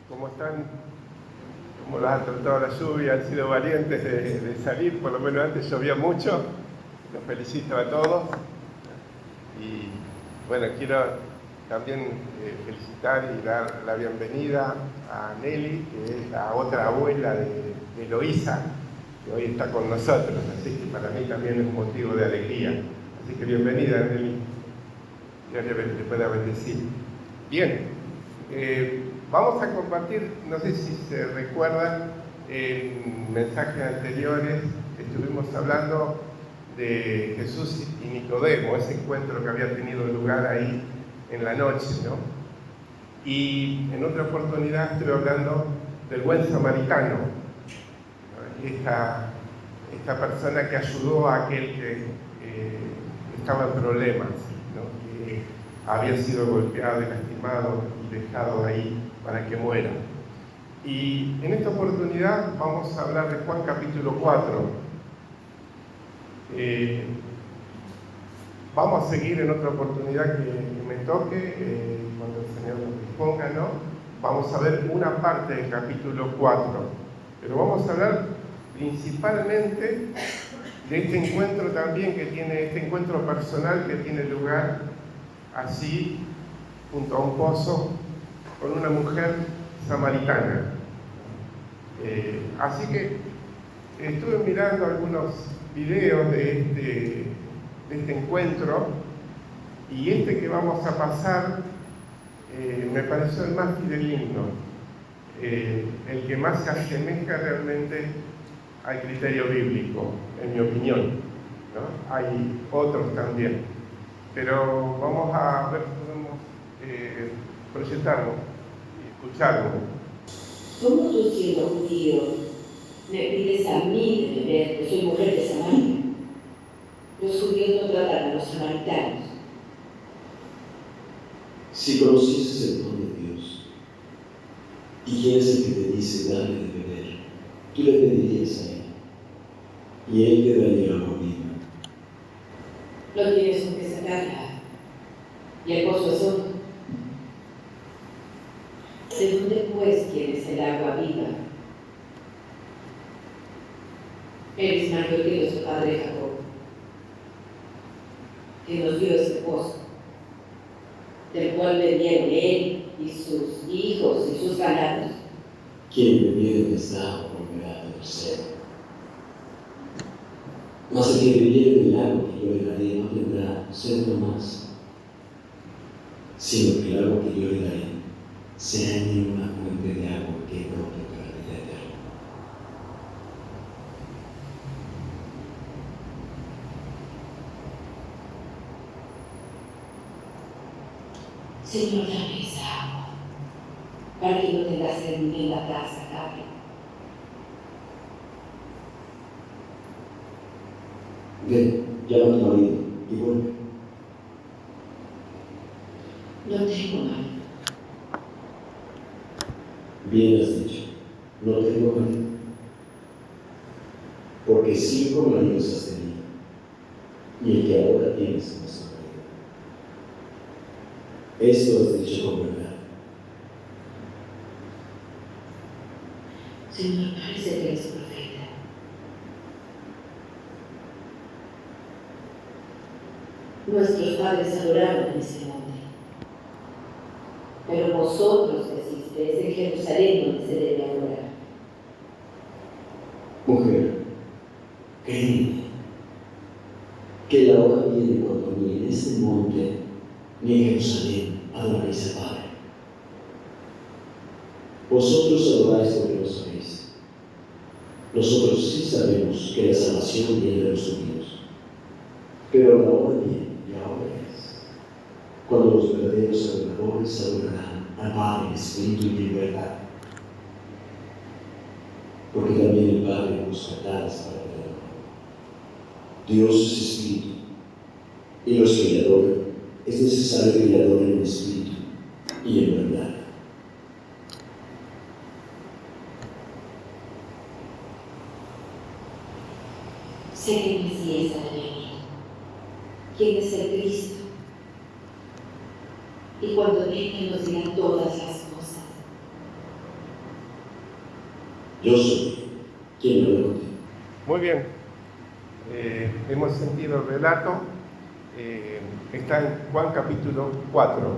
¿Cómo están? ¿Cómo los ha tratado la lluvia? ¿Han sido valientes de salir? Por lo menos antes llovía mucho. Los felicito a todos. Y bueno, quiero también felicitar y dar la bienvenida a Nelly, que es la otra abuela de Eloísa, que hoy está con nosotros. Así que para mí también es un motivo de alegría. Así que bienvenida, Nelly. Dios le pueda bendecir. Bien. Vamos a compartir, no sé si se recuerdan, en mensajes anteriores estuvimos hablando de Jesús y Nicodemo, ese encuentro que había tenido lugar ahí en la noche, ¿no? Y en otra oportunidad estuve hablando del buen samaritano, ¿no? Esta persona que ayudó a aquel que estaba en problemas, ¿no? Que había sido golpeado y lastimado y dejado ahí para que muera. Y en esta oportunidad vamos a hablar de Juan capítulo 4. Vamos a seguir en otra oportunidad que me toque, cuando el Señor nos disponga, ¿no? Vamos a ver una parte del capítulo 4. Pero vamos a hablar principalmente de este encuentro también que tiene, este encuentro personal que tiene lugar así, junto a un pozo, con una mujer samaritana. Así que estuve mirando algunos videos de este encuentro, y este que vamos a pasar me pareció el más fidedigno, el que más se asemeja realmente al criterio bíblico, en mi opinión, ¿no? Hay otros también, pero vamos a ver si podemos proyectarlo y escucharlo. ¿Cómo tú, siendo judío, me pides a mí de beber, que soy mujer de Samaria? Los judíos no tratan a los samaritanos. Si conocieses el don de Dios, y quién es el que te dice dame de beber, tú le pedirías a él, y él te daría agua viva. No tienes con qué sacarla, y el pozo es hondo. ¿De dónde pues quieres el agua viva? Eres mayor que nuestro padre Jacob, que nos dio ese pozo, del cual bebieron él y sus hijos y sus ganados. Quien bebiere de esta agua volverá a tener sed. Mas el que bebiere del agua que yo le daré no tendrá sed no más, sino que el agua que yo le daré será en él una fuente de agua que brote para la vida eterna. Señor, dame esa agua, para que no tenga sed ni en la casa, Gabriel. Ve, llama a tu marido y vuelve. No tengo marido. Bien has dicho, no tengo marido, porque 5 maridos has tenido, y el que ahora tienes no es tu marido. Esto has dicho con verdad. Señor, parece que eres profeta. Nuestros padres adoraron en ese monte, pero vosotros decís que es en Jerusalén donde se debe adorar. Mujer, créeme, que la hora viene cuando ni en este monte ni en Jerusalén adoráis al Padre. Vosotros adoráis lo que no sabéis. Nosotros sí sabemos que la salvación viene de los judíos, pero la hora viene, y ahora es, cuando los verdaderos adoradores adorarán al Padre en espíritu y en verdad, porque también el Padre busca tales para que le adoren. Dios es espíritu, y los que le adoran es necesario que le adoren en espíritu y en verdad. Sé que el Mesías ha de venir. ¿Quién es el Cristo? Y cuando venga nos dirá todas las cosas. Yo soy quien me habla contigo. Muy bien, hemos sentido el relato, está en Juan capítulo 4.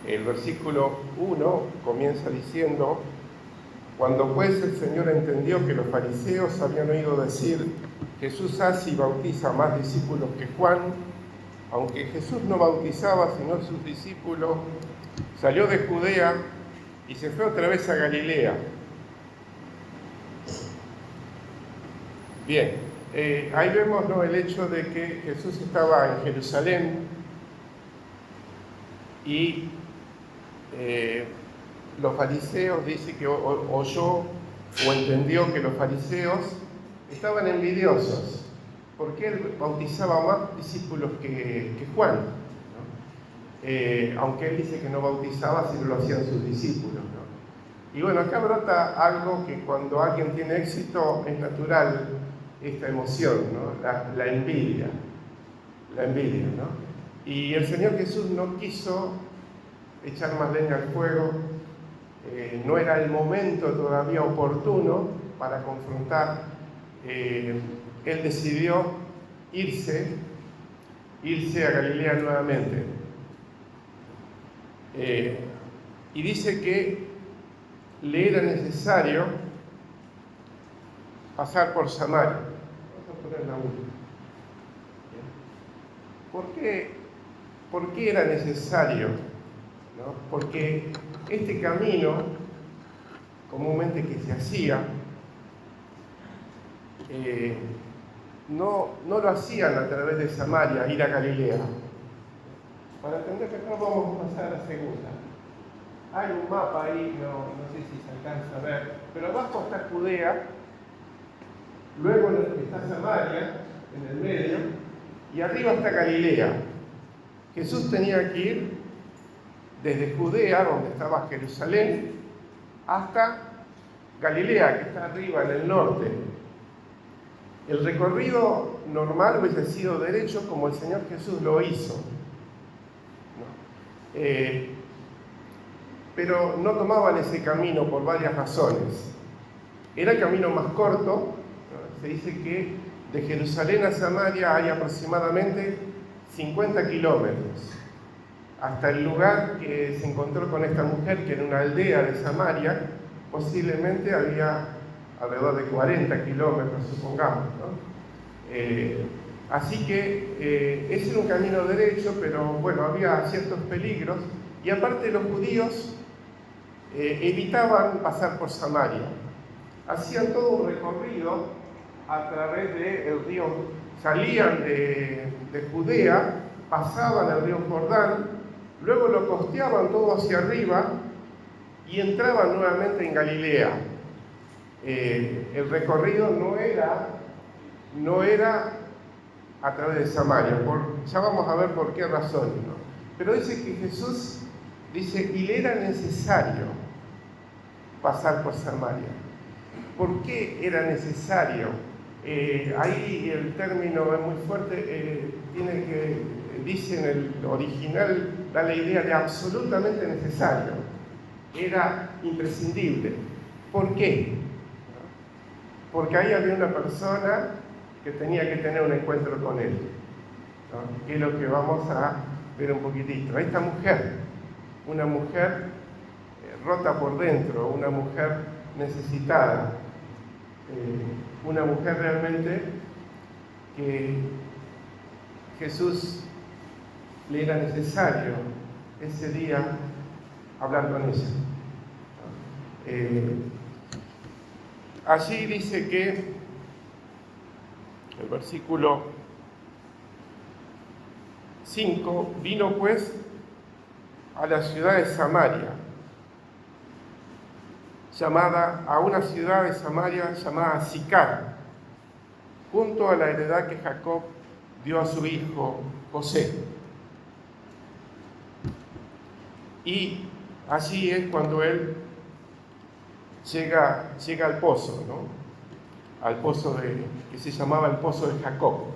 El versículo 1 comienza diciendo: cuando pues el Señor entendió que los fariseos habían oído decir, Jesús hace y bautiza más discípulos que Juan, aunque Jesús no bautizaba sino sus discípulos, salió de Judea y se fue otra vez a Galilea. Bien, ahí vemos, ¿no?, el hecho de que Jesús estaba en Jerusalén y los fariseos, dice que oyó o entendió que los fariseos estaban envidiosos porque él bautizaba más discípulos que Juan, ¿no? Aunque él dice que no bautizaba, sino lo hacían sus discípulos, ¿no? Y bueno, acá brota algo que cuando alguien tiene éxito es natural, esta emoción, ¿no? La envidia, ¿no? Y el Señor Jesús no quiso echar más leña al fuego, no era el momento todavía oportuno para confrontar. Él decidió irse a Galilea nuevamente. Y dice que le era necesario pasar por Samaria. Vamos a poner la última. ¿Por qué era necesario? ¿No? Porque este camino, comúnmente que se hacía, no lo hacían a través de Samaria, ir a Galilea. Para entender que acá vamos a pasar a la segunda. Hay un mapa ahí, no sé si se alcanza a ver, pero abajo está Judea, luego está Samaria, en el medio, y arriba está Galilea. Jesús tenía que ir desde Judea, donde estaba Jerusalén, hasta Galilea, que está arriba en el norte. El recorrido normal hubiese sido derecho, como el Señor Jesús lo hizo, ¿no? Pero no tomaban ese camino por varias razones. Era el camino más corto, ¿no? Se dice que de Jerusalén a Samaria hay aproximadamente 50 kilómetros, hasta el lugar que se encontró con esta mujer, que en una aldea de Samaria posiblemente había alrededor de 40 kilómetros, supongamos, ¿no? Así que ese era un camino derecho, pero bueno, había ciertos peligros, y aparte los judíos evitaban pasar por Samaria. Hacían todo un recorrido a través del río, salían de Judea, pasaban el río Jordán, luego lo costeaban todo hacia arriba y entraban nuevamente en Galilea. El recorrido no era a través de Samaria, ya vamos a ver por qué razón, ¿no? Pero dice que Jesús, y le era necesario pasar por Samaria. ¿Por qué era necesario? Ahí el término es muy fuerte, dice en el original, da la idea de absolutamente necesario. Era imprescindible. ¿Por qué? Porque ahí había una persona que tenía que tener un encuentro con él, ¿no? Que es lo que vamos a ver un poquitito. Esta mujer, una mujer rota por dentro, una mujer necesitada, una mujer realmente que Jesús le era necesario ese día hablar con ella. Allí dice que el versículo 5, vino pues a la ciudad de Samaria, a una ciudad de Samaria llamada Sicar, junto a la heredad que Jacob dio a su hijo José. Y allí es cuando él llega al pozo, ¿no? Al pozo que se llamaba el pozo de Jacob.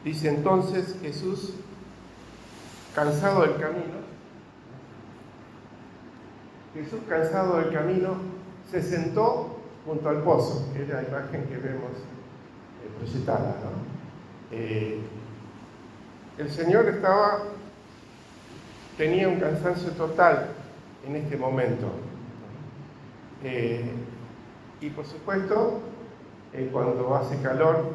Dice entonces Jesús, cansado del camino, Jesús, cansado del camino, se sentó junto al pozo, que es la imagen que vemos proyectada, ¿no? El Señor tenía un cansancio total en este momento. Y por supuesto, cuando hace calor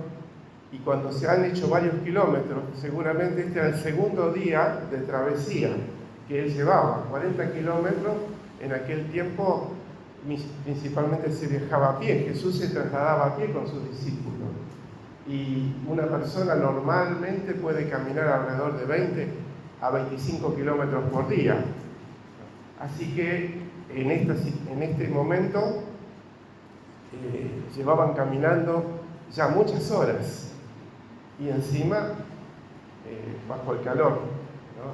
y cuando se han hecho varios kilómetros, seguramente este era el segundo día de travesía que él llevaba, 40 kilómetros. En aquel tiempo principalmente se viajaba a pie, Jesús se trasladaba a pie con sus discípulos. Y una persona normalmente puede caminar alrededor de 20 a 25 kilómetros por día. Así que en este momento llevaban caminando ya muchas horas y encima bajo el calor, ¿no?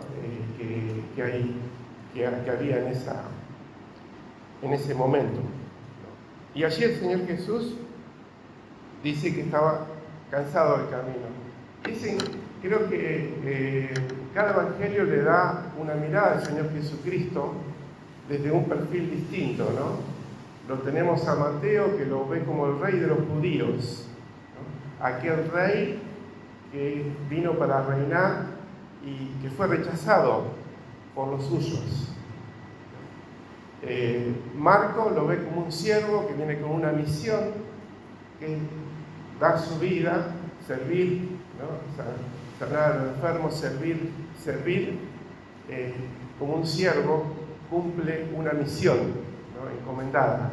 que había en ese momento. Y allí el Señor Jesús dice que estaba cansado del camino. Creo que cada evangelio le da una mirada al Señor Jesucristo desde un perfil distinto, ¿no? Lo tenemos a Mateo, que lo ve como el rey de los judíos, ¿no? Aquel rey que vino para reinar y que fue rechazado por los suyos. Marco lo ve como un siervo que viene con una misión, que es dar su vida, servir, ¿no? Sanar a los enfermos, servir como un siervo, cumple una misión, ¿no? Encomendada.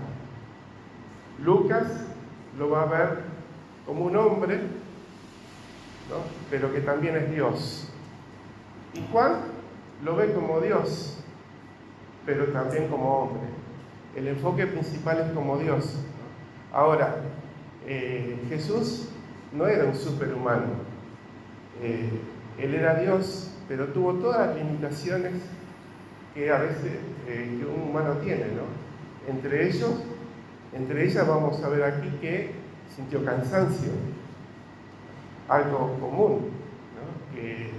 Lucas lo va a ver como un hombre, ¿no? Pero que también es Dios. Y Juan lo ve como Dios, pero también como hombre. El enfoque principal es como Dios, ¿no? Ahora, Jesús no era un superhumano. Él era Dios, pero tuvo todas las limitaciones que a veces que un humano tiene, ¿no? Entre ellas vamos a ver aquí que sintió cansancio, algo común, ¿no? Que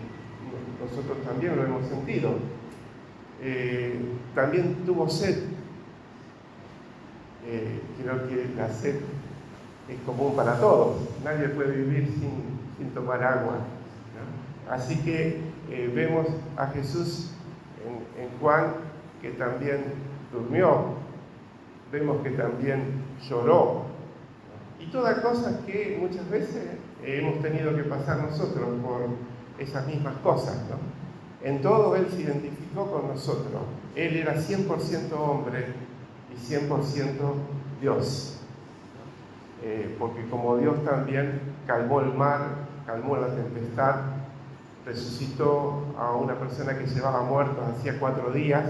nosotros también lo hemos sentido. También tuvo sed. Creo que la sed es común para todos. Nadie puede vivir sin tomar agua, ¿no? Así que vemos a Jesús en Juan, que también durmió. Vemos que también lloró. Y todas cosas que muchas veces hemos tenido que pasar nosotros por esas mismas cosas, ¿no? En todo Él se identificó con nosotros. Él era 100% hombre y 100% Dios. Porque como Dios también calmó el mar, calmó la tempestad, resucitó a una persona que llevaba muerto hacía 4 días,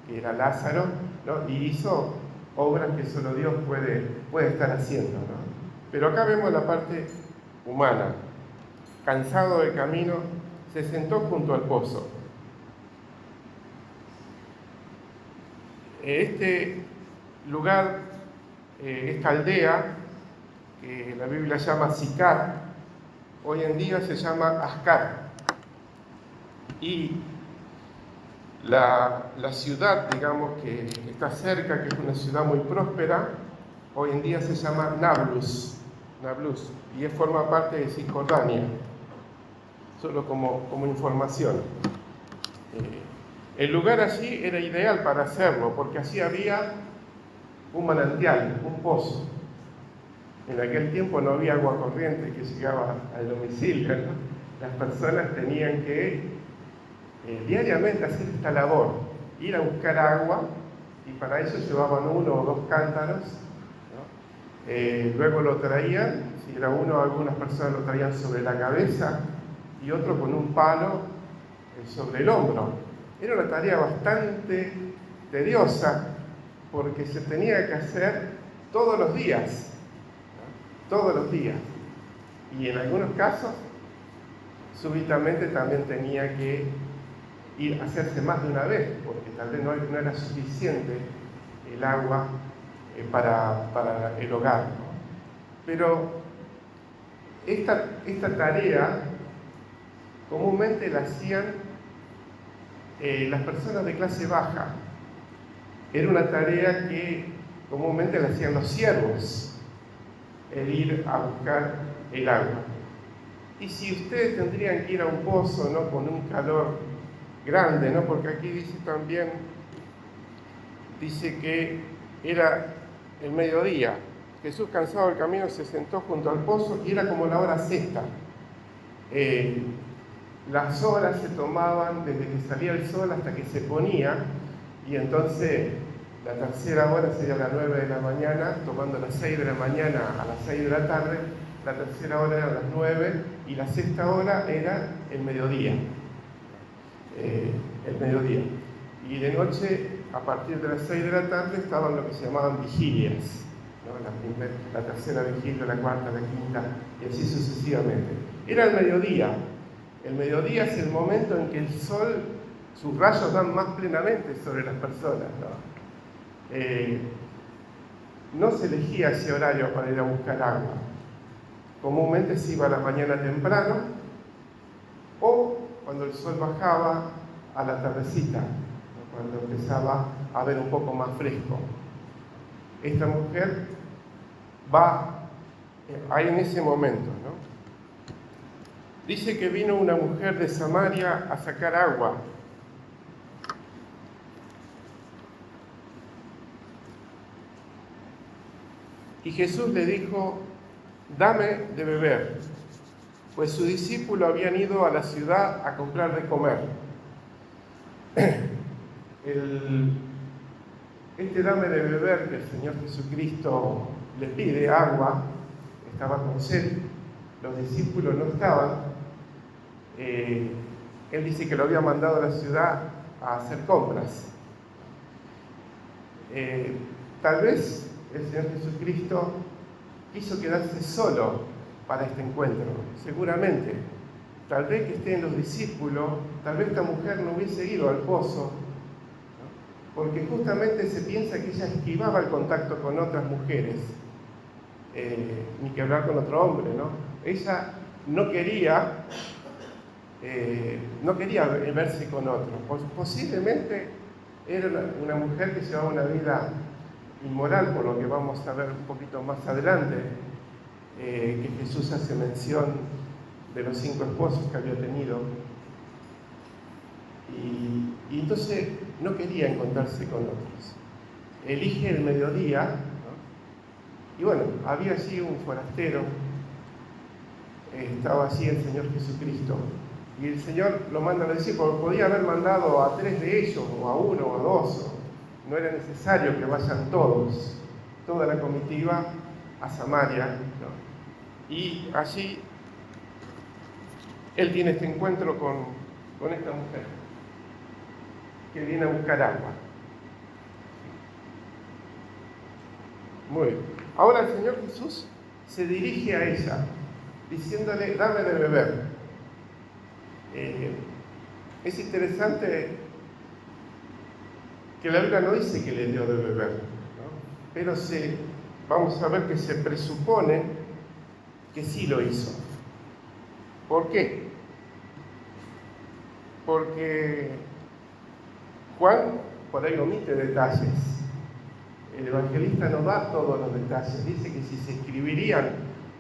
que era Lázaro, ¿no? Y hizo obras que solo Dios puede estar haciendo, ¿no? Pero acá vemos la parte humana. Cansado del camino, se sentó junto al pozo. Este lugar, esta aldea, que la Biblia llama Sicar, hoy en día se llama Ascar. Y la ciudad, digamos, que está cerca, que es una ciudad muy próspera, hoy en día se llama Nablus, y forma parte de Cisjordania, solo como información. El lugar allí era ideal para hacerlo, porque allí había un manantial, un pozo. En aquel tiempo no había agua corriente que llegaba al domicilio, ¿no? Las personas tenían que diariamente hacer esta labor, ir a buscar agua, y para eso llevaban 1 o 2 cántaros, ¿no? Luego lo traían, si era uno, algunas personas lo traían sobre la cabeza y otro con un palo sobre el hombro. Era una tarea bastante tediosa porque se tenía que hacer todos los días, ¿no? Todos los días. Y en algunos casos, súbitamente también tenía que ir a hacerse más de una vez, porque tal vez no era suficiente el agua para el hogar, ¿no? Pero esta tarea comúnmente la hacían las personas de clase baja, era una tarea que comúnmente la hacían los siervos, el ir a buscar el agua. Y si ustedes tendrían que ir a un pozo, ¿no?, con un calor grande, ¿no?, porque aquí dice también, dice que era el mediodía. Jesús, cansado del camino, se sentó junto al pozo y era como la hora sexta. Las horas se tomaban desde que salía el sol hasta que se ponía, y entonces la tercera hora sería a las 9 de la mañana, tomando las 6 de la mañana a las 6 de la tarde, la tercera hora era a las 9 y la sexta hora era el mediodía. Y de noche, a partir de las 6 de la tarde, estaban lo que se llamaban vigilias, ¿no? La tercera vigilia, la cuarta, la quinta, y así sucesivamente. Era el mediodía. El mediodía es el momento en que el sol, sus rayos dan más plenamente sobre las personas, ¿no? No se elegía ese horario para ir a buscar agua. Comúnmente se iba a la mañana temprano o cuando el sol bajaba a la tardecita, ¿no?, cuando empezaba a haber un poco más fresco. Esta mujer va ahí en ese momento, ¿no? Dice que vino una mujer de Samaria a sacar agua. Y Jesús le dijo: dame de beber, pues sus discípulos habían ido a la ciudad a comprar de comer. Este dame de beber que el Señor Jesucristo le pide, agua, estaba con sed, los discípulos no estaban. Él dice que lo había mandado a la ciudad a hacer compras. Tal vez el Señor Jesucristo quiso quedarse solo para este encuentro, seguramente. Tal vez que estén los discípulos, tal vez esta mujer no hubiese ido al pozo, ¿no?, porque justamente se piensa que ella esquivaba el contacto con otras mujeres, ni que hablar con otro hombre, ¿no? Ella no quería verse con otro. Posiblemente era una mujer que llevaba una vida inmoral, por lo que vamos a ver un poquito más adelante, que Jesús hace mención de los 5 esposos que había tenido. Y entonces no quería encontrarse con otros. Elige el mediodía, ¿no? Y bueno, había allí un forastero, estaba allí el Señor Jesucristo. Y el Señor lo manda a decir, porque podía haber mandado a 3 de ellos, o a 1 o a 2. No era necesario que vayan todos, toda la comitiva, a Samaria, ¿no? Y allí él tiene este encuentro con esta mujer que viene a buscar agua. Muy bien. Ahora el Señor Jesús se dirige a ella, diciéndole: dame de beber. Es interesante que la Biblia no dice que le dio de beber, ¿no? Pero vamos a ver que se presupone que sí lo hizo. ¿Por qué? Porque Juan por ahí omite detalles. El evangelista no da todos los detalles. Dice que si se escribirían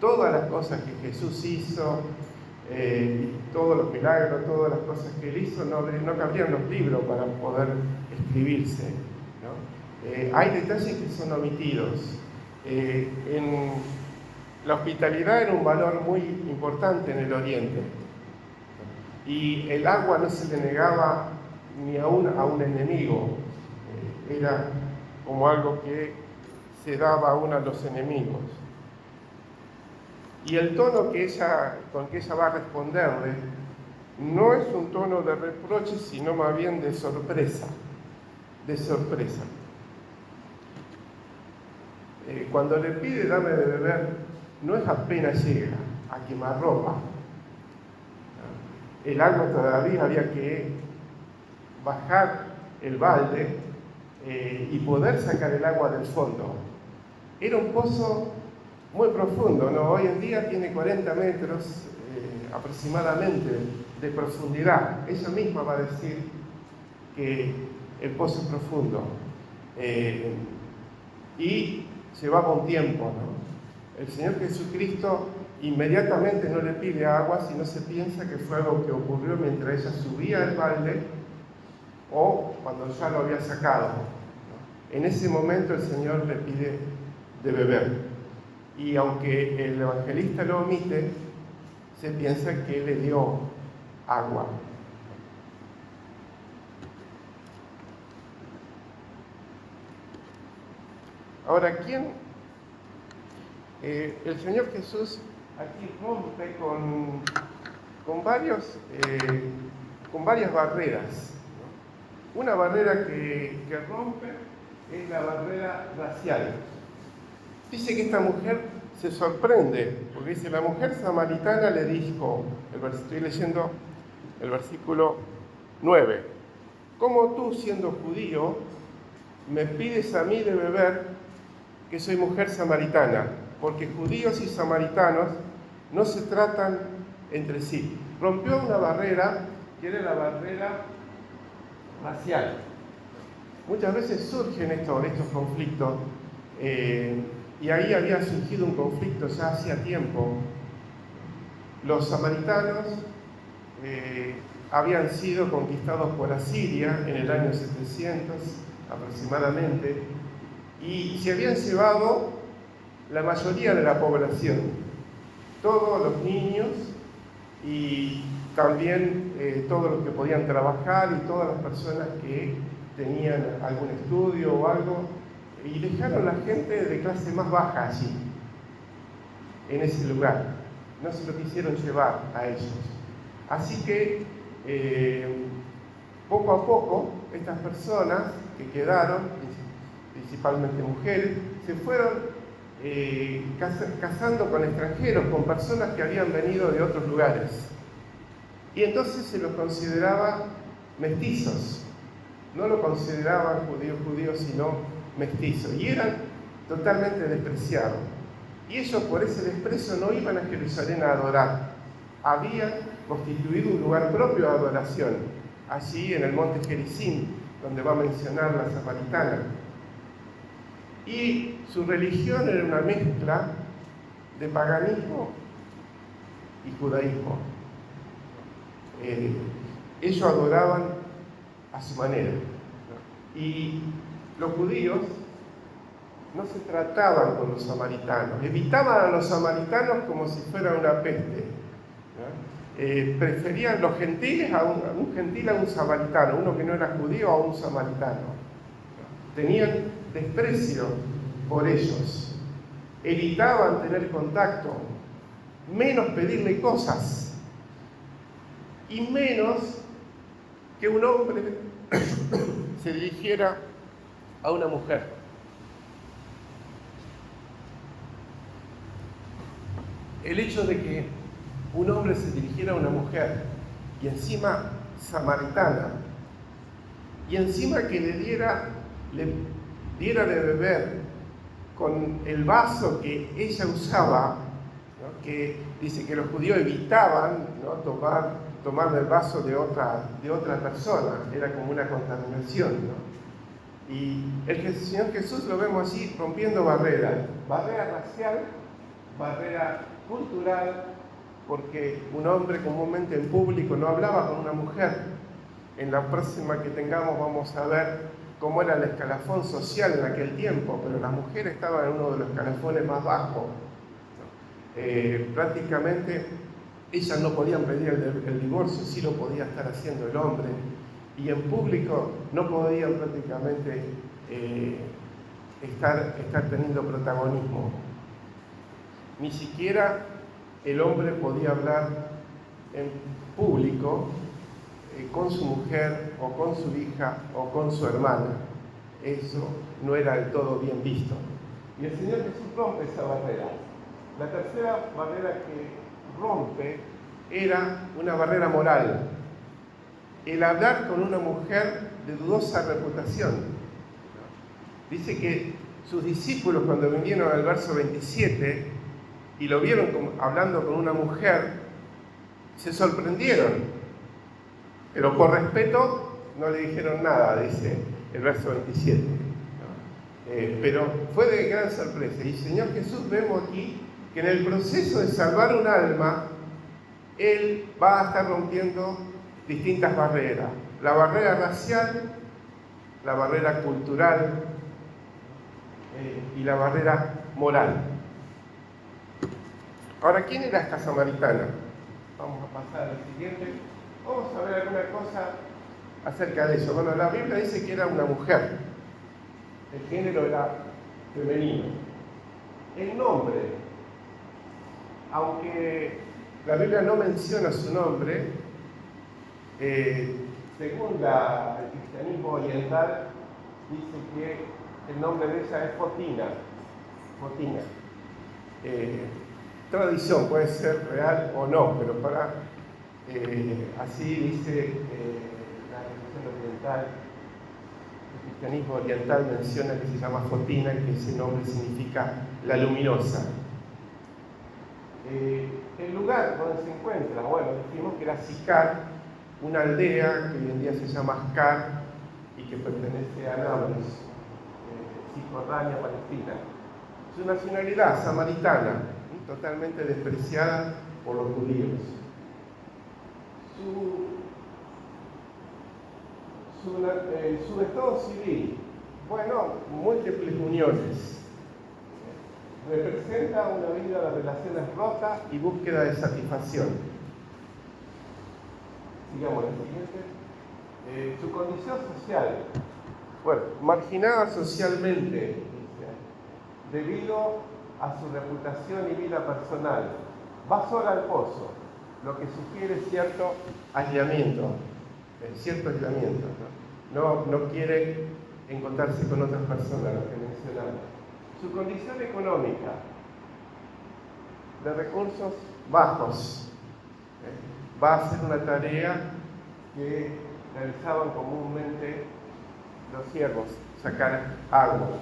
todas las cosas que Jesús hizo, todos los milagros, todas las cosas que él hizo, no cabrían los libros para poder escribirse, ¿no? Hay detalles que son omitidos. La hospitalidad era un valor muy importante en el Oriente, y el agua no se le negaba ni aún a un enemigo. Era como algo que se daba aún a los enemigos. Y el tono con que ella va a responderle no es un tono de reproche, sino más bien de sorpresa. Cuando le pide dame de beber, no es apenas llega a quemarropa. El agua todavía había que bajar el balde y poder sacar el agua del fondo. Era un pozo muy profundo, ¿no? Hoy en día tiene 40 metros aproximadamente de profundidad. Ella misma va a decir que el pozo es profundo. Y llevaba un tiempo, ¿no? El Señor Jesucristo inmediatamente no le pide agua, sino se piensa que fue algo que ocurrió mientras ella subía el balde o cuando ya lo había sacado, ¿no? En ese momento el Señor le pide de beber. Y aunque el evangelista lo omite, se piensa que le dio agua. Ahora, el Señor Jesús aquí rompe con varias barreras, ¿no? Una barrera que rompe es la barrera racial. Dice que esta mujer se sorprende, porque dice, la mujer samaritana le dijo, estoy leyendo el versículo 9, ¿cómo tú, siendo judío, me pides a mí de beber, que soy mujer samaritana? Porque judíos y samaritanos no se tratan entre sí. Rompió una barrera, que era la barrera racial. Muchas veces surgen estos conflictos, y ahí había surgido un conflicto ya hacía tiempo. Los samaritanos habían sido conquistados por Asiria en el año 700 aproximadamente, y se habían llevado la mayoría de la población, todos los niños y también todos los que podían trabajar y todas las personas que tenían algún estudio o algo, y dejaron a la gente de clase más baja allí, en ese lugar. No se lo quisieron llevar a ellos. Así que poco a poco estas personas que quedaron, principalmente mujeres, se fueron casando con extranjeros, con personas que habían venido de otros lugares. Y entonces se los consideraba mestizos. No lo consideraban judíos, sino mestizos. Y eran totalmente despreciados. Y ellos, por ese desprecio, no iban a Jerusalén a adorar. Habían constituido un lugar propio de adoración, allí en el monte Gerizim, donde va a mencionar la samaritana. Y su religión era una mezcla de paganismo y judaísmo. Ellos adoraban a su manera. Y los judíos no se trataban con los samaritanos, evitaban a los samaritanos como si fuera una peste, ¿no? Preferían los gentiles a un gentil a un samaritano, uno que no era judío a un samaritano, ¿no? Tenían desprecio por ellos, evitaban tener contacto, menos pedirle cosas y menos que un hombre se dirigiera a una mujer. El hecho de que un hombre se dirigiera a una mujer y encima samaritana y encima que le diera de beber con el vaso que ella usaba, ¿no? Que dice que los judíos evitaban, ¿no? tomar del vaso de otra persona, era como una contaminación, ¿no? Y el Señor Jesús lo vemos así rompiendo barreras, barrera racial, barrera cultural, porque un hombre comúnmente en público no hablaba con una mujer. En la próxima que tengamos vamos a ver cómo era el escalafón social en aquel tiempo, pero las mujeres estaban en uno de los escalafones más bajos. Prácticamente ellas no podían pedir el divorcio, sí lo podía estar haciendo el hombre, y en público no podían prácticamente estar teniendo protagonismo. Ni siquiera el hombre podía hablar en público con su mujer o con su hija o con su hermana. Eso no era del todo bien visto. Y el Señor Jesús rompe esa barrera. La tercera barrera que rompe era una barrera moral. El hablar con una mujer de dudosa reputación. Dice que sus discípulos, cuando vinieron al verso 27 y lo vieron hablando con una mujer, se sorprendieron. Pero por respeto no le dijeron nada, dice el verso 27. pero fue de gran sorpresa. Y Señor Jesús, vemos aquí que en el proceso de salvar un alma, Él va a estar rompiendo distintas barreras. La barrera racial, la barrera cultural y la barrera moral. Ahora, ¿quién era esta samaritana? Vamos a pasar al siguiente. Vamos a ver alguna cosa acerca de eso. Bueno, la Biblia dice que era una mujer. El género era femenino. El nombre, aunque la Biblia no menciona su nombre, según el cristianismo oriental, dice que el nombre de ella es Fotina. Fotina. Tradición, puede ser real o no, pero así dice la religión oriental. El cristianismo oriental menciona que se llama Fotina y que ese nombre significa la luminosa. El lugar donde se encuentra, bueno, dijimos que era Sicar, una aldea que hoy en día se llama Ascar y que pertenece a Nablus, Cisjordania, Palestina. Su nacionalidad, samaritana, totalmente despreciada por los judíos. Su estado civil, bueno, múltiples uniones. Representa una vida de relaciones rotas y búsqueda de satisfacción. Sigamos el siguiente. Su condición social, bueno, marginada socialmente, dice, debido a su reputación y vida personal. Va sola al pozo, lo que sugiere cierto aislamiento, ¿no? No quiere encontrarse con otras personas, lo que mencionamos. Su condición económica, de recursos bajos, va a hacer una tarea que realizaban comúnmente los siervos, sacar agua.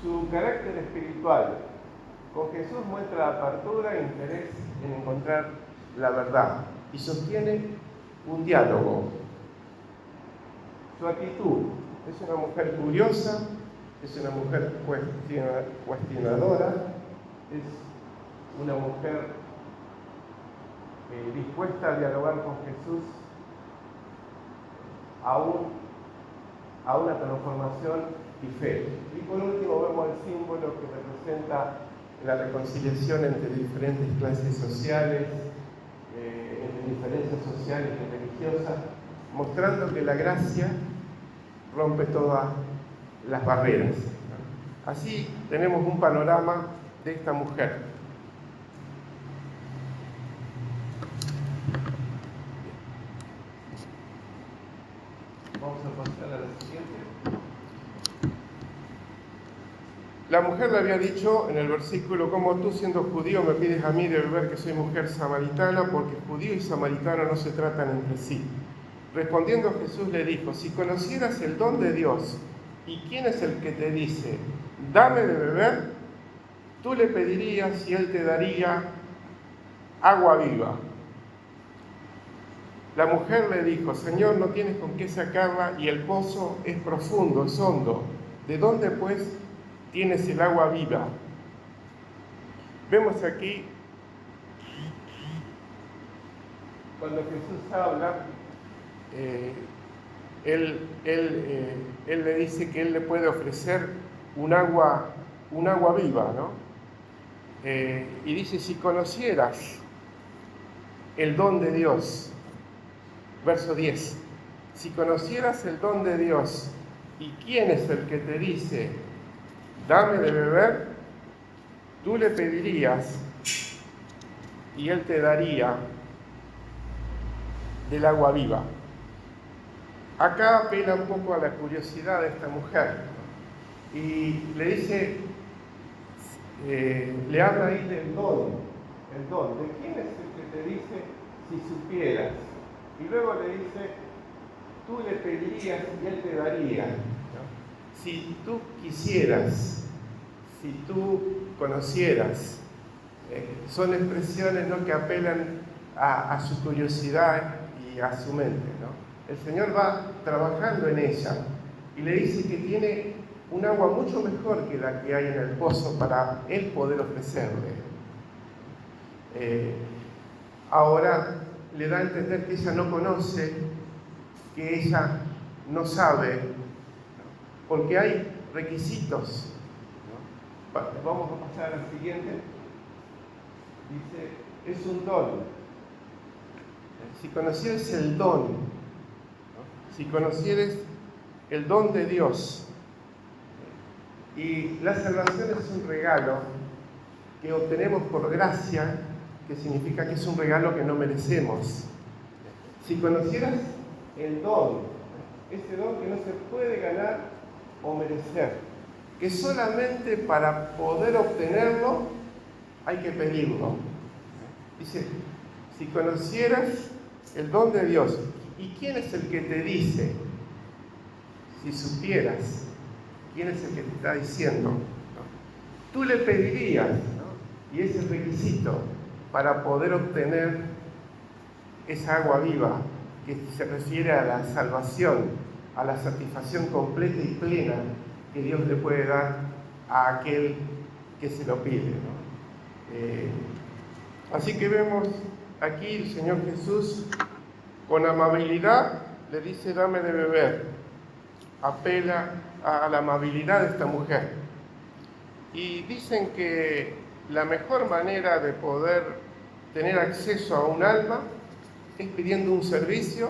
Su carácter espiritual, con Jesús muestra apertura e interés en encontrar la verdad y sostiene un diálogo. Su actitud, es una mujer curiosa, es una mujer cuestionadora, es una mujer dispuesta a dialogar con Jesús a una transformación y fe. Y por último vemos el símbolo que representa la reconciliación entre diferentes clases sociales, entre diferencias sociales y religiosas, mostrando que la gracia rompe todas las barreras. Así tenemos un panorama de esta mujer. Vamos a pasar a la siguiente. La mujer le había dicho en el versículo: como tú siendo judío me pides a mí de beber que soy mujer samaritana, porque judío y samaritano no se tratan entre sí. Respondiendo Jesús le dijo: si conocieras el don de Dios y quién es el que te dice dame de beber, tú le pedirías y él te daría agua viva. La mujer le dijo: Señor, no tienes con qué sacarla y el pozo es profundo, es hondo. ¿De dónde pues tienes el agua viva? Vemos aquí, cuando Jesús habla, él le dice que él le puede ofrecer un agua viva, ¿no? Y dice: si conocieras el don de Dios, verso 10, si conocieras el don de Dios y quién es el que te dice dame de beber, tú le pedirías y él te daría del agua viva. Acá apela un poco a la curiosidad de esta mujer y le dice, le habla ahí del don, de quién es el que te dice si supieras. Y luego le dice, tú le pedirías y él te daría, ¿no? Si tú quisieras, si tú conocieras. Son expresiones, ¿no?, que apelan a su curiosidad y a su mente, ¿no? El Señor va trabajando en ella y le dice que tiene un agua mucho mejor que la que hay en el pozo para él poder ofrecerle. Ahora le da a entender que ella no conoce, que ella no sabe, porque hay requisitos. Vamos a pasar al siguiente. Dice, es un don. Si conocieres el don, si conocieres el don de Dios, y la salvación es un regalo que obtenemos por gracia, que significa que es un regalo que no merecemos. Si conocieras el don, ese don que no se puede ganar o merecer, que solamente para poder obtenerlo hay que pedirlo. Dice, si conocieras el don de Dios, ¿y quién es el que te dice? Si supieras quién es el que te está diciendo, ¿no? Tú le pedirías, ¿no? Y ese es el requisito para poder obtener esa agua viva, que se refiere a la salvación, a la satisfacción completa y plena que Dios le puede dar a aquel que se lo pide, ¿no? Así que vemos aquí el Señor Jesús con amabilidad le dice, dame de beber. Apela a la amabilidad de esta mujer. Y dicen que la mejor manera de poder tener acceso a un alma es pidiendo un servicio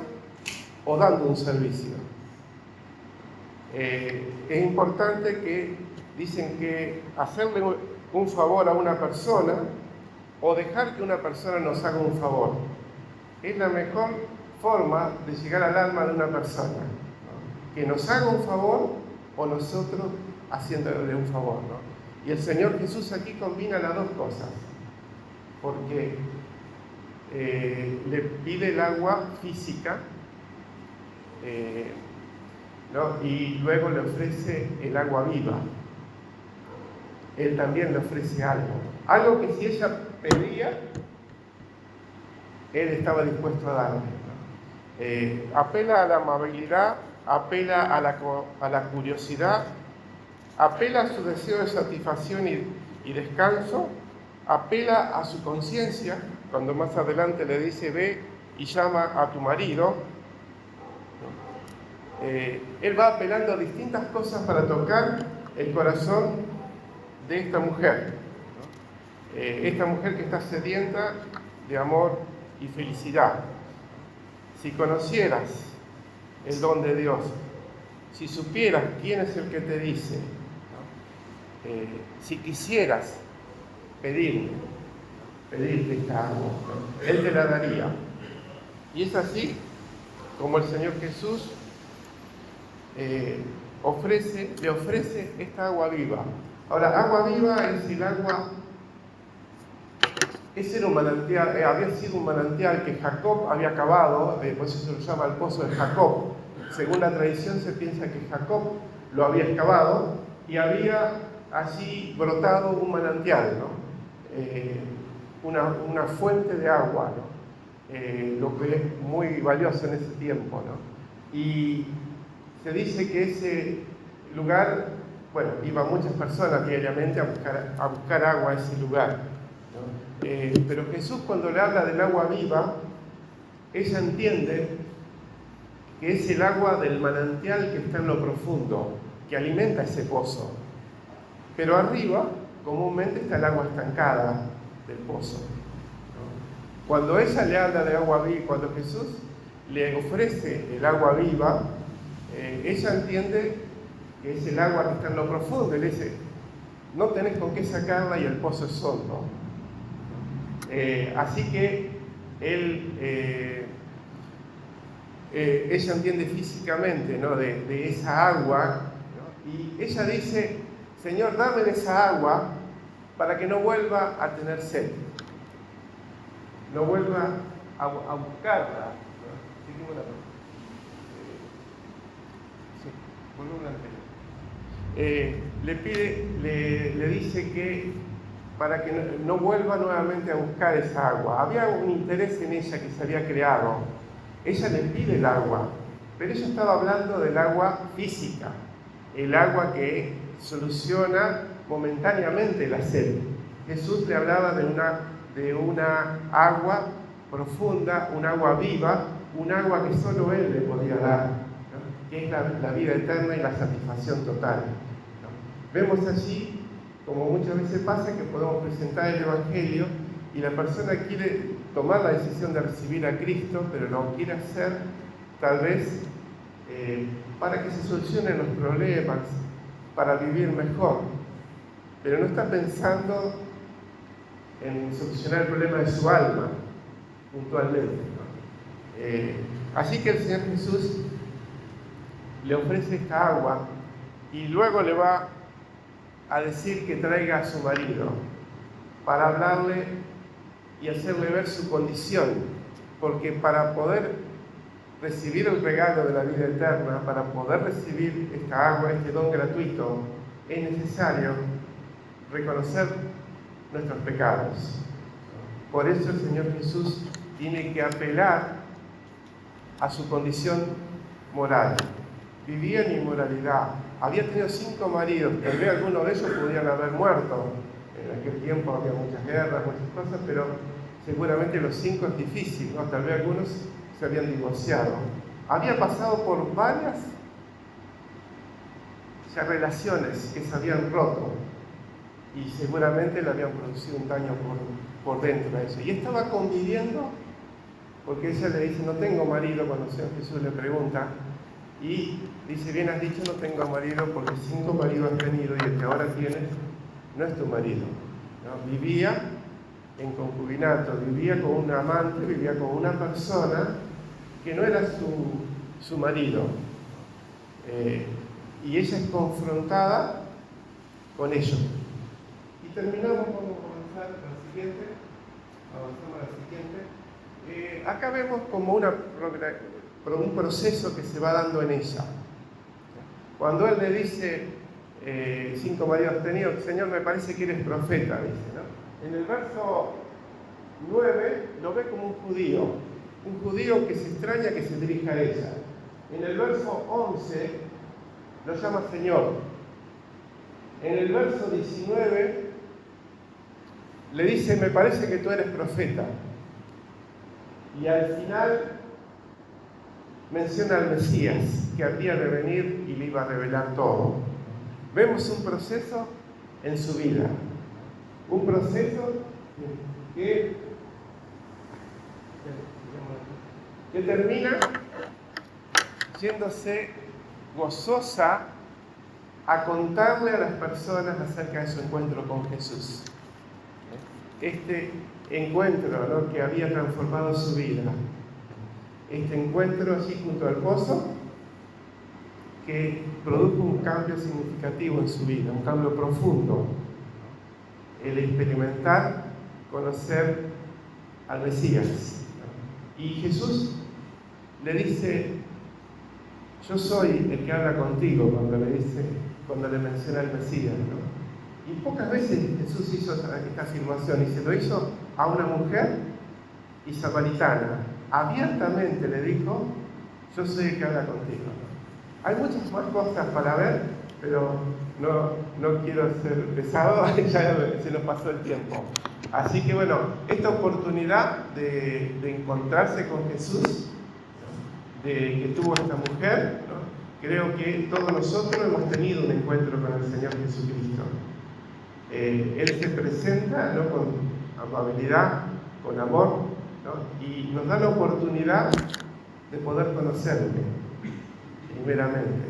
o dando un servicio. Es importante que dicen que hacerle un favor a una persona o dejar que una persona nos haga un favor es la mejor forma de llegar al alma de una persona, ¿no? Que nos haga un favor o nosotros haciéndole un favor, ¿no? Y el Señor Jesús aquí combina las dos cosas, porque le pide el agua física, ¿no? Y luego le ofrece el agua viva. Él también le ofrece algo que si ella pedía, él estaba dispuesto a darle, ¿no? Apela a la amabilidad, apela a la curiosidad, apela a su deseo de satisfacción y descanso, apela a su conciencia, cuando más adelante le dice, ve y llama a tu marido, ¿no? Él va apelando a distintas cosas para tocar el corazón de esta mujer, ¿no? Esta mujer que está sedienta de amor y felicidad. Si conocieras el don de Dios, si supieras quién es el que te dice, ¿no? Si quisieras pedirle esta agua, ¿no? Él te la daría. Y es así como el Señor Jesús le ofrece esta agua viva. Ahora, agua viva es el agua. Ese era un manantial, había sido un manantial que Jacob había cavado, por eso se lo llama el pozo de Jacob. Según la tradición se piensa que Jacob lo había excavado y había allí brotado un manantial, ¿no? Una fuente de agua, ¿no? Lo que es muy valioso en ese tiempo, ¿no? Y se dice que ese lugar, bueno, iban muchas personas diariamente a buscar agua a ese lugar, ¿no? Pero Jesús, cuando le habla del agua viva, ella entiende que es el agua del manantial que está en lo profundo, que alimenta ese pozo. Pero arriba, comúnmente, está el agua estancada del pozo, ¿no? Cuando ella le habla de agua viva, cuando Jesús le ofrece el agua viva, ella entiende que es el agua que está en lo profundo. Él dice, no tenés con qué sacarla y el pozo es hondo. Así que ella entiende físicamente, ¿no? de esa agua, ¿no? Y ella dice, Señor, dame esa agua para que no vuelva a tener sed, no vuelva a buscarla, ¿no? Seguimos la pregunta. Sí, volumen anterior. Le dice que para que no vuelva nuevamente a buscar esa agua. Había un interés en ella que se había creado. Ella le pide el agua, pero ella estaba hablando del agua física, el agua que soluciona momentáneamente la sed. Jesús le hablaba de una agua profunda, un agua viva, un agua que solo Él le podía dar, ¿no? Que es la vida eterna y la satisfacción total, ¿no? Vemos allí, como muchas veces pasa, que podemos presentar el Evangelio y la persona quiere tomar la decisión de recibir a Cristo, pero lo quiere hacer tal vez para que se solucionen los problemas, para vivir mejor, pero no está pensando en solucionar el problema de su alma puntualmente, ¿no? Así que el Señor Jesús le ofrece esta agua y luego le va a decir que traiga a su marido para hablarle y hacerle ver su condición, porque para poder recibir el regalo de la vida eterna, para poder recibir esta agua, este don gratuito, es necesario reconocer nuestros pecados. Por eso el Señor Jesús tiene que apelar a su condición moral. Vivía en inmoralidad, había tenido 5 maridos, tal vez algunos de ellos podían haber muerto. En aquel tiempo había muchas guerras, muchas cosas, pero seguramente los 5 es difícil, ¿no? Tal vez algunos se habían divorciado. Había pasado por varias relaciones que se habían roto y seguramente le habían producido un daño por dentro de eso. Y estaba conviviendo, porque ella le dice, no tengo marido, cuando el Señor Jesús le pregunta, y dice, bien has dicho, no tengo marido, porque 5 maridos has tenido y el que ahora tienes no es tu marido, ¿no? Vivía en concubinato, vivía con un amante, vivía con una persona que no era su marido. Y ella es confrontada con ello. Y terminamos, vamos a avanzar a la siguiente. Avanzamos a la siguiente. Acá vemos como un proceso que se va dando en ella. Cuando él le dice, 5 maridos has tenido, Señor, me parece que eres profeta, dice, ¿no? En el verso 9 lo ve como un judío que se extraña que se dirija a ella. En el verso 11 lo llama Señor. En el verso 19 le dice, me parece que tú eres profeta. Y al final menciona al Mesías, que había de venir y le iba a revelar todo. Vemos un proceso en su vida, un proceso que termina yéndose gozosa a contarle a las personas acerca de su encuentro con Jesús. Este encuentro, ¿no?, que había transformado su vida. Este encuentro allí junto al pozo que produjo un cambio significativo en su vida, un cambio profundo. El experimentar, conocer al Mesías. Y Jesús le dice, yo soy el que habla contigo, cuando le menciona al Mesías, ¿no? Y pocas veces Jesús hizo esta afirmación, y se lo hizo a una mujer y samaritana. Abiertamente le dijo, yo soy el que habla contigo. Hay muchas más cosas para ver, pero no quiero ser pesado, ya se nos pasó el tiempo. Así que bueno, esta oportunidad de encontrarse con Jesús, que tuvo esta mujer, ¿no?, creo que todos nosotros hemos tenido un encuentro con el Señor Jesucristo. Él se presenta, ¿no?, con amabilidad, con amor, ¿no?, y nos da la oportunidad de poder conocerle, primeramente,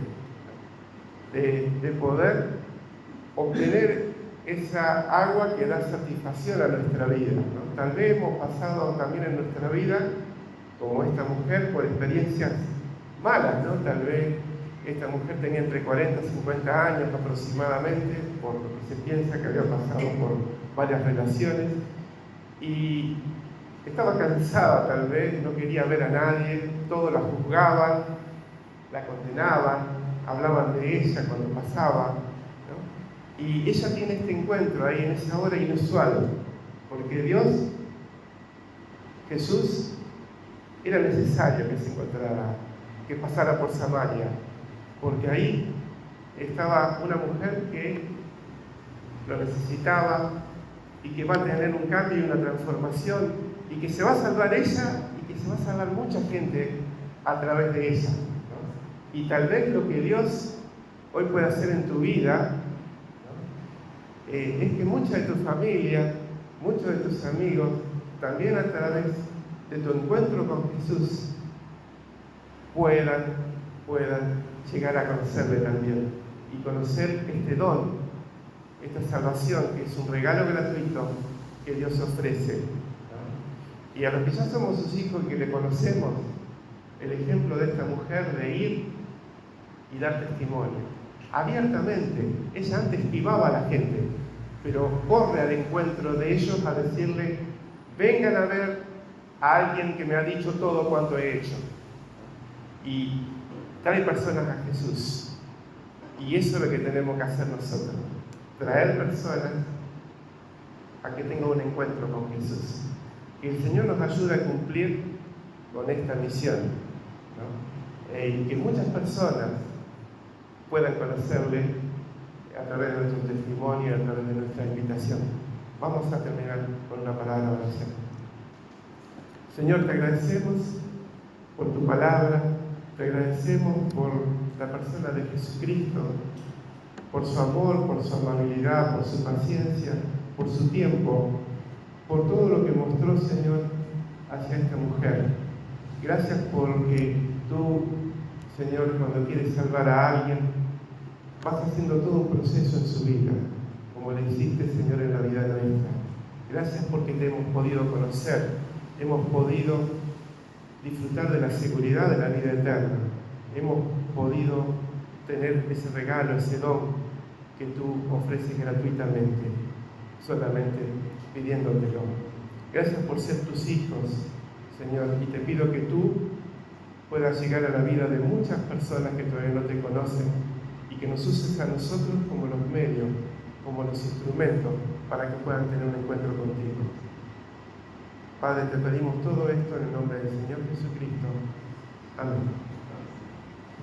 de poder obtener esa agua que da satisfacción a nuestra vida, ¿no? Tal vez hemos pasado también en nuestra vida, como esta mujer, por experiencias malas, ¿no? Tal vez esta mujer tenía entre 40 y 50 años aproximadamente, por lo que se piensa que había pasado por varias relaciones, y estaba cansada tal vez, no quería ver a nadie, todos la juzgaban, la condenaban, hablaban de ella cuando pasaba, ¿no? Y ella tiene este encuentro ahí en esa hora inusual, porque Dios, Jesús, era necesario que se encontrara, que pasara por Samaria, porque ahí estaba una mujer que lo necesitaba y que va a tener un cambio y una transformación y que se va a salvar ella y que se va a salvar mucha gente a través de ella, ¿no? Y tal vez lo que Dios hoy puede hacer en tu vida, ¿no? Es que mucha de tu familia, muchos de tus amigos, también a través de tu encuentro con Jesús, puedan llegar a conocerle también y conocer este don, esta salvación, que es un regalo gratuito que Dios ofrece, ¿no? Y a los que ya somos sus hijos y que le conocemos, el ejemplo de esta mujer de ir y dar testimonio abiertamente. Ella antes esquivaba a la gente, pero corre al encuentro de ellos a decirle: vengan a ver a alguien que me ha dicho todo cuanto he hecho. Y trae personas a Jesús. Y eso es lo que tenemos que hacer nosotros: traer personas a que tengan un encuentro con Jesús. Que el Señor nos ayude a cumplir con esta misión, ¿no? Y que muchas personas puedan conocerle a través de nuestro testimonio, a través de nuestra invitación. Vamos a terminar con una palabra de oración. Señor, te agradecemos por tu palabra, te agradecemos por la persona de Jesucristo, por su amor, por su amabilidad, por su paciencia, por su tiempo, por todo lo que mostró, Señor, hacia esta mujer. Gracias porque tú, Señor, cuando quieres salvar a alguien, vas haciendo todo un proceso en su vida, como le hiciste, Señor, en la vida nuestra. Gracias porque te hemos podido conocer, hemos podido disfrutar de la seguridad de la vida eterna, hemos podido tener ese regalo, ese don que tú ofreces gratuitamente, solamente pidiéndotelo. Gracias por ser tus hijos, Señor, y te pido que tú puedas llegar a la vida de muchas personas que todavía no te conocen y que nos uses a nosotros como los medios, como los instrumentos para que puedan tener un encuentro contigo. Padre, te pedimos todo esto en el nombre del Señor Jesucristo. Amén.